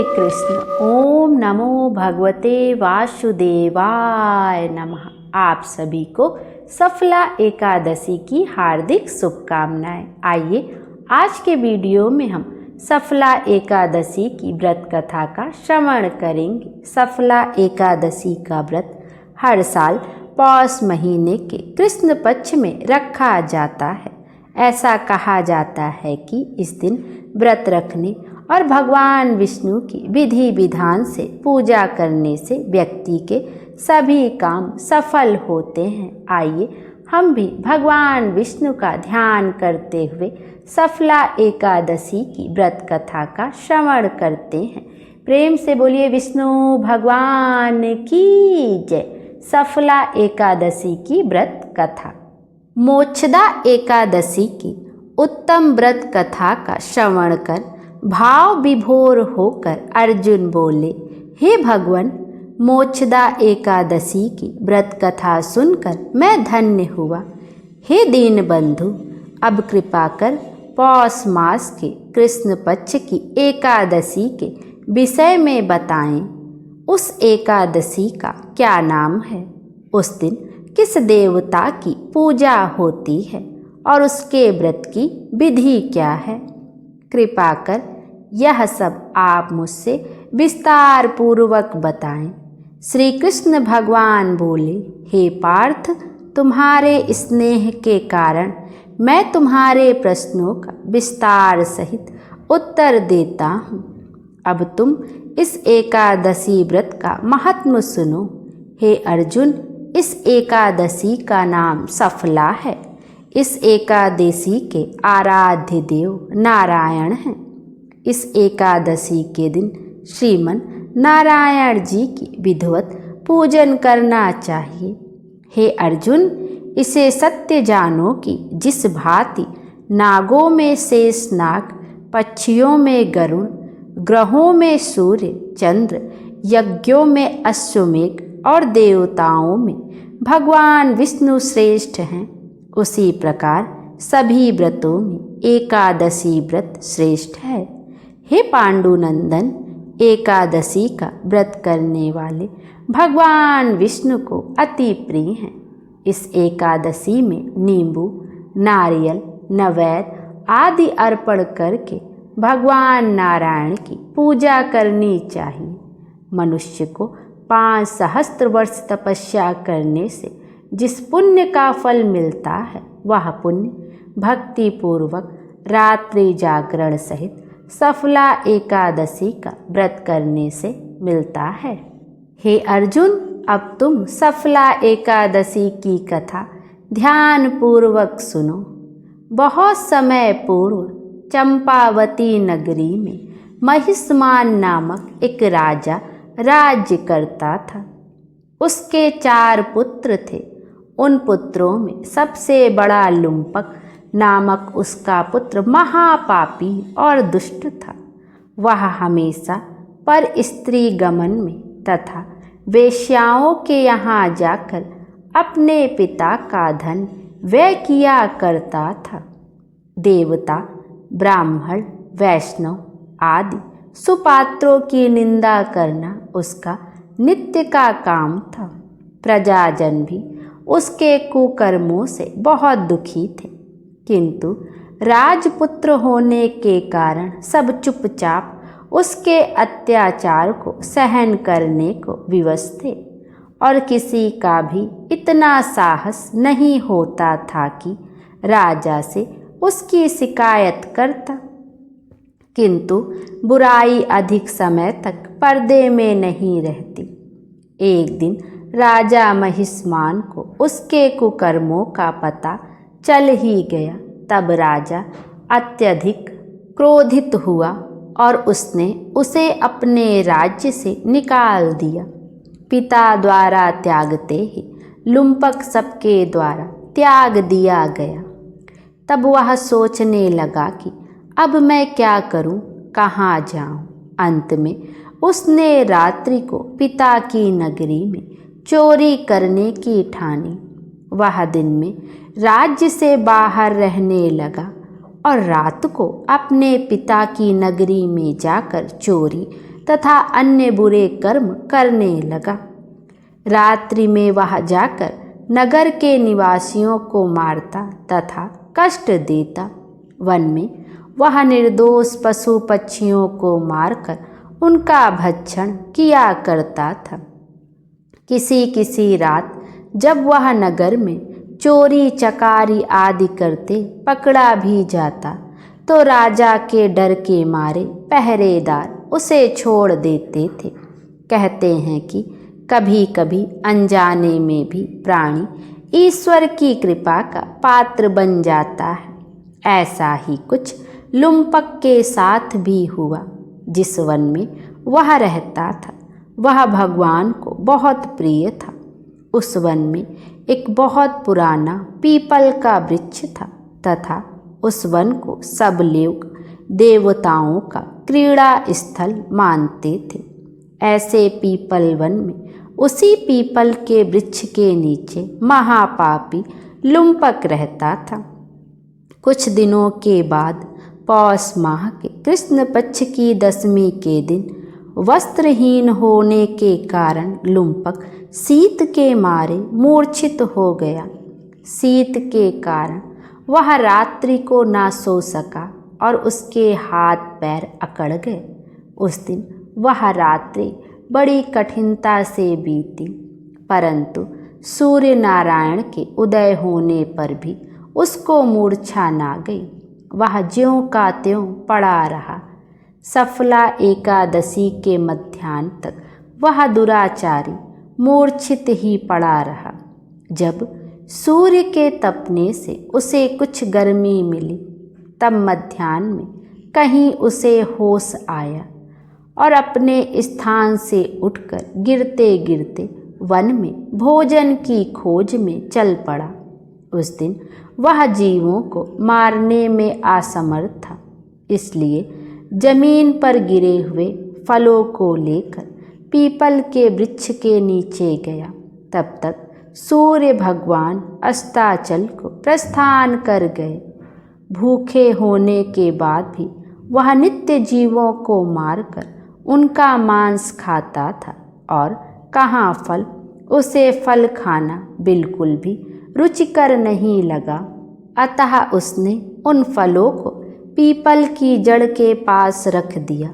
कृष्ण। ओम नमो भगवते वासुदेवाय नमः। आप सभी को सफला एकादशी की हार्दिक शुभकामनाएं। आइए आज के वीडियो में हम सफला एकादशी की व्रत कथा का श्रवण करेंगे। सफला एकादशी का व्रत हर साल पौष महीने के कृष्ण पक्ष में रखा जाता है। ऐसा कहा जाता है कि इस दिन व्रत रखने और भगवान विष्णु की विधि विधान से पूजा करने से व्यक्ति के सभी काम सफल होते हैं। आइए हम भी भगवान विष्णु का ध्यान करते हुए सफला एकादशी की व्रत कथा का श्रवण करते हैं। प्रेम से बोलिए विष्णु भगवान की जय। सफला एकादशी की व्रत कथा। मोक्षदा एकादशी की उत्तम व्रत कथा का श्रवण कर भाव विभोर होकर अर्जुन बोले, हे भगवान, मोक्षदा एकादशी की व्रत कथा सुनकर मैं धन्य हुआ। हे दीन बंधु, अब कृपा कर पौष मास के कृष्ण पक्ष की एकादशी के विषय में बताएं। उस एकादशी का क्या नाम है? उस दिन किस देवता की पूजा होती है और उसके व्रत की विधि क्या है? कृपा कर यह सब आप मुझसे विस्तार पूर्वक बताएं। श्री कृष्ण भगवान बोले, हे पार्थ, तुम्हारे स्नेह के कारण मैं तुम्हारे प्रश्नों का विस्तार सहित उत्तर देता हूँ। अब तुम इस एकादशी व्रत का महात्म्य सुनो। हे अर्जुन, इस एकादशी का नाम सफला है। इस एकादशी के आराध्य देव नारायण हैं। इस एकादशी के दिन श्रीमन नारायण जी की विधिवत पूजन करना चाहिए। हे अर्जुन, इसे सत्य जानो कि जिस भांति नागों में शेष नाग, पक्षियों में गरुण, ग्रहों में सूर्य चंद्र, यज्ञों में अश्वमेघ और देवताओं में भगवान विष्णु श्रेष्ठ हैं, उसी प्रकार सभी व्रतों में एकादशी व्रत श्रेष्ठ है। हे पांडुनंदन, एकादशी का व्रत करने वाले भगवान विष्णु को अति प्रिय हैं। इस एकादशी में नींबू, नारियल, नैवेद्य आदि अर्पण करके भगवान नारायण की पूजा करनी चाहिए। मनुष्य को 5 सहस्त्र वर्ष तपस्या करने से जिस पुण्य का फल मिलता है, वह पुण्य भक्ति पूर्वक रात्रि जागरण सहित सफला एकादशी का व्रत करने से मिलता है। हे अर्जुन, अब तुम सफला एकादशी की कथा ध्यान पूर्वक सुनो। बहुत समय पूर्व चंपावती नगरी में महिष्मान नामक एक राजा राज्य करता था। उसके 4 पुत्र थे। उन पुत्रों में सबसे बड़ा लुम्पक नामक उसका पुत्र महापापी और दुष्ट था। वह हमेशा पर स्त्री गमन में तथा वेश्याओं के यहाँ जाकर अपने पिता का धन व्यय किया करता था। देवता, ब्राह्मण, वैष्णव आदि सुपात्रों की निंदा करना उसका नित्य का काम था। प्रजाजन भी उसके कुकर्मों से बहुत दुखी थे, किंतु राजपुत्र होने के कारण सब चुपचाप उसके अत्याचार को सहन करने को विवश थे और किसी का भी इतना साहस नहीं होता था कि राजा से उसकी शिकायत करता। किंतु बुराई अधिक समय तक पर्दे में नहीं रहती। एक दिन राजा महिष्मान को उसके कुकर्मों का पता चल ही गया। तब राजा अत्यधिक क्रोधित हुआ और उसने उसे अपने राज्य से निकाल दिया। पिता द्वारा त्यागते ही लुम्पक सबके द्वारा त्याग दिया गया। तब वह सोचने लगा कि अब मैं क्या करूं, कहाँ जाऊं। अंत में उसने रात्रि को पिता की नगरी में चोरी करने की ठानी। वह दिन में राज्य से बाहर रहने लगा और रात को अपने पिता की नगरी में जाकर चोरी तथा अन्य बुरे कर्म करने लगा। रात्रि में वह जाकर नगर के निवासियों को मारता तथा कष्ट देता। वन में वह निर्दोष पशु पक्षियों को मारकर उनका भक्षण किया करता था। किसी किसी रात जब वह नगर में चोरी चकारी आदि करते पकड़ा भी जाता तो राजा के डर के मारे पहरेदार उसे छोड़ देते थे। कहते हैं कि कभी कभी अनजाने में भी प्राणी ईश्वर की कृपा का पात्र बन जाता है। ऐसा ही कुछ लुम्पक के साथ भी हुआ। जिस वन में वह रहता था वह भगवान को बहुत प्रिय था। उस वन में एक बहुत पुराना पीपल का वृक्ष था तथा उस वन को सब लोग देवताओं का क्रीड़ा स्थल मानते थे। ऐसे पीपल वन में उसी पीपल के वृक्ष के नीचे महापापी लुम्पक रहता था। कुछ दिनों के बाद पौष माह के कृष्ण पक्ष की दशमी के दिन वस्त्रहीन होने के कारण लुम्पक शीत के मारे मूर्छित हो गया। शीत के कारण वह रात्रि को ना सो सका और उसके हाथ पैर अकड़ गए। उस दिन वह रात्रि बड़ी कठिनता से बीती, परंतु सूर्य नारायण के उदय होने पर भी उसको मूर्छा ना गई। वह ज्यों का त्यों पड़ा रहा। सफला एकादशी के मध्याह्न तक वह दुराचारी मूर्छित ही पड़ा रहा। जब सूर्य के तपने से उसे कुछ गर्मी मिली तब मध्याह्न में कहीं उसे होश आया और अपने स्थान से उठकर गिरते गिरते वन में भोजन की खोज में चल पड़ा। उस दिन वह जीवों को मारने में असमर्थ था, इसलिए जमीन पर गिरे हुए फलों को लेकर पीपल के वृक्ष के नीचे गया। तब तक सूर्य भगवान अस्ताचल को प्रस्थान कर गए। भूखे होने के बाद भी वह नित्य जीवों को मारकर उनका मांस खाता था और कहाँ फल, उसे फल खाना बिल्कुल भी रुचिकर नहीं लगा। अतः उसने उन फलों को पीपल की जड़ के पास रख दिया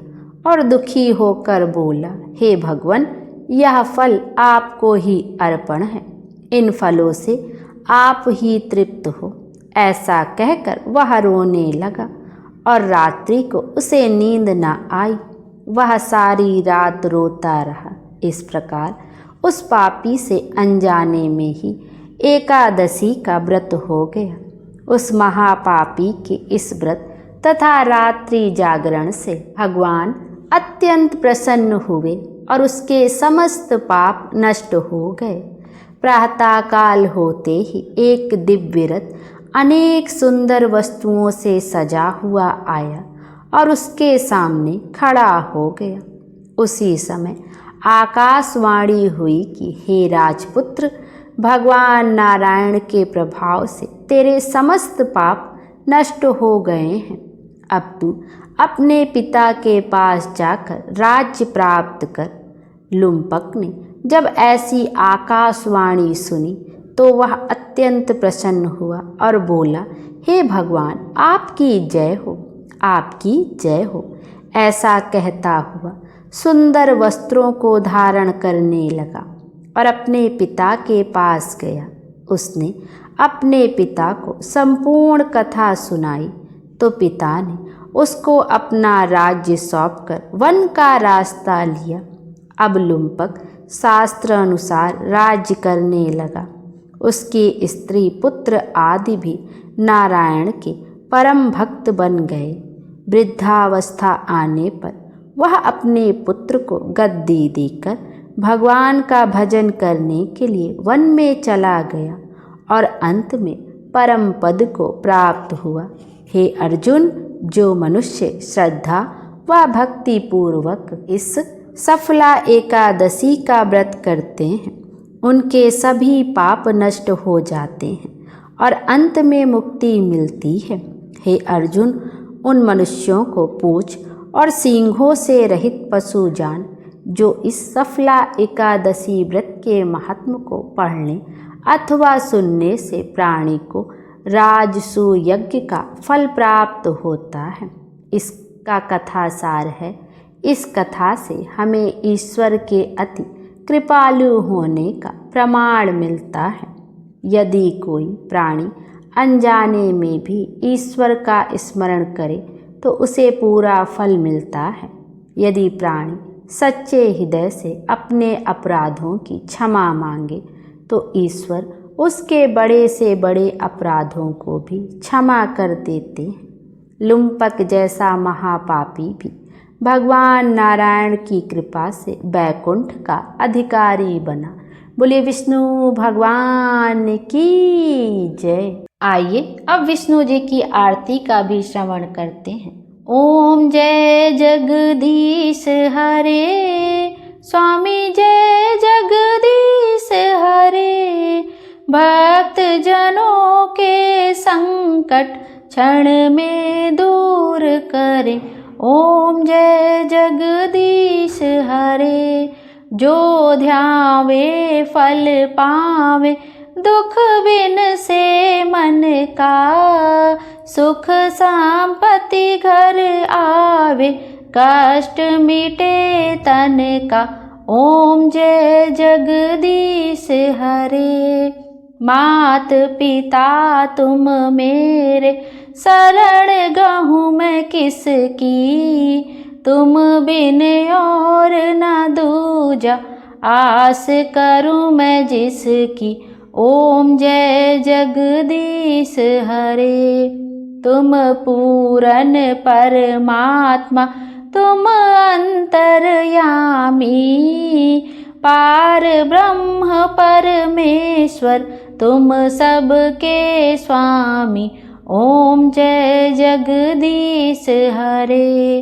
और दुखी होकर बोला, हे भगवान, यह फल आपको ही अर्पण है, इन फलों से आप ही तृप्त हो। ऐसा कहकर वह रोने लगा और रात्रि को उसे नींद न आई। वह सारी रात रोता रहा। इस प्रकार उस पापी से अनजाने में ही एकादशी का व्रत हो गया। उस महापापी के इस व्रत तथा रात्रि जागरण से भगवान अत्यंत प्रसन्न हुए और उसके समस्त पाप नष्ट हो गए। प्रातःकाल होते ही एक दिव्य रथ अनेक सुंदर वस्तुओं से सजा हुआ आया और उसके सामने खड़ा हो गया। उसी समय आकाशवाणी हुई कि हे राजपुत्र, भगवान नारायण के प्रभाव से तेरे समस्त पाप नष्ट हो गए हैं। अब तू अपने पिता के पास जाकर राज्य प्राप्त कर। लुम्पक ने जब ऐसी आकाशवाणी सुनी तो वह अत्यंत प्रसन्न हुआ और बोला, हे भगवान, आपकी जय हो, आपकी जय हो। ऐसा कहता हुआ सुंदर वस्त्रों को धारण करने लगा और अपने पिता के पास गया। उसने अपने पिता को संपूर्ण कथा सुनाई तो पिता ने उसको अपना राज्य सौंपकर वन का रास्ता लिया। अब लुम्पक शास्त्र अनुसार राज्य करने लगा। उसकी स्त्री पुत्र आदि भी नारायण के परम भक्त बन गए। वृद्धावस्था आने पर वह अपने पुत्र को गद्दी देकर भगवान का भजन करने के लिए वन में चला गया और अंत में परम पद को प्राप्त हुआ। हे अर्जुन, जो मनुष्य श्रद्धा व भक्ति पूर्वक इस सफला एकादशी का व्रत करते हैं उनके सभी पाप नष्ट हो जाते हैं और अंत में मुक्ति मिलती है। हे अर्जुन, उन मनुष्यों को पूछ और सींगों से रहित पशु जान, जो इस सफला एकादशी व्रत के महात्म को पढ़ने अथवा सुनने से प्राणी को राजसू यज्ञ का फल प्राप्त होता है। इसका कथा सार है। इस कथा से हमें ईश्वर के अति कृपालु होने का प्रमाण मिलता है। यदि कोई प्राणी अनजाने में भी ईश्वर का स्मरण करे तो उसे पूरा फल मिलता है। यदि प्राणी सच्चे हृदय से अपने अपराधों की क्षमा मांगे तो ईश्वर उसके बड़े से बड़े अपराधों को भी क्षमा कर देते हैं। लुम्पक जैसा महापापी भी भगवान नारायण की कृपा से बैकुंठ का अधिकारी बना। बोलिए विष्णु भगवान की जय। आइए अब विष्णु जी की आरती का भी श्रवण करते हैं। ओम जय जगदीश हरे, स्वामी जय जगदीश हरे। भक्त जनों के संकट क्षण में दूर करे। ओम जय जगदीश हरे। जो ध्यावे फल पावे, दुख बिन से मन का। सुख संपत्ति घर आवे, कष्ट मिटे तन का। ओम जय जगदीश हरे। मात पिता तुम मेरे, शरण गहूँ मैं किसकी। तुम बिन और न दूजा, आस करूँ मैं जिसकी। ओम जय जगदीश हरे। तुम पूरन परमात्मा, तुम अंतर्यामी। पार ब्रह्म परमेश्वर, तुम सबके स्वामी। ओम जय जगदीश हरे।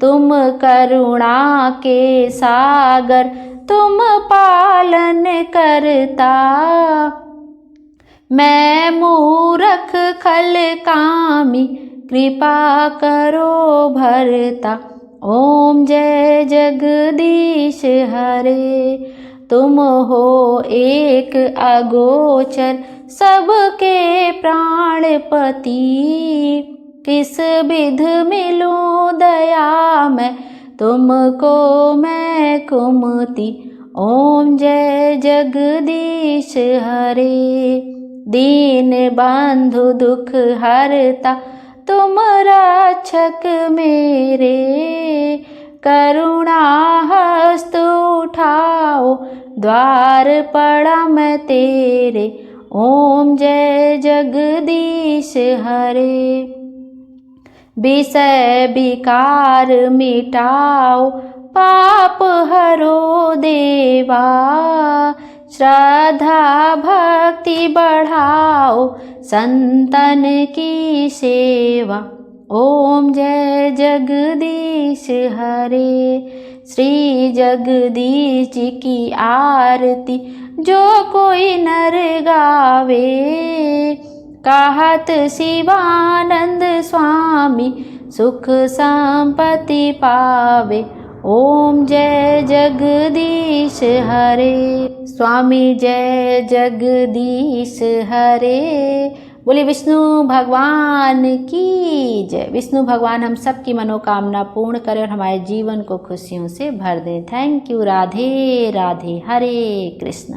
तुम करुणा के सागर, तुम पालन करता। मैं मूरख खल कामी, कृपा करो भरता। ओम जय जगदीश हरे। तुम हो एक अगोचर, सबके प्राणपति। किस विध मिलूं दया मैं, तुमको मैं कुमति। ओम जय जगदीश हरे। दीन बंधु दुख हरता, तुम रक्षक मेरे। करुणा हस्त उठाओ, द्वार पड़ा मैं तेरे। ओम जय जगदीश हरे। विषय विकार मिटाओ, पाप हरो देवा। श्रद्धा भक्ति बढ़ाओ, संतन की सेवा। ओम जय जगदीश हरे। श्री जगदीश जी की आरती जो कोई नर गावे। कहत शिवानंद स्वामी, सुख संपत्ति पावे। ओम जय जगदीश हरे। स्वामी जय जगदीश हरे। बोले विष्णु भगवान की जय। विष्णु भगवान हम सब की मनोकामना पूर्ण करें और हमारे जीवन को खुशियों से भर दें। Thank you. Radhe Radhe. Hare Krishna.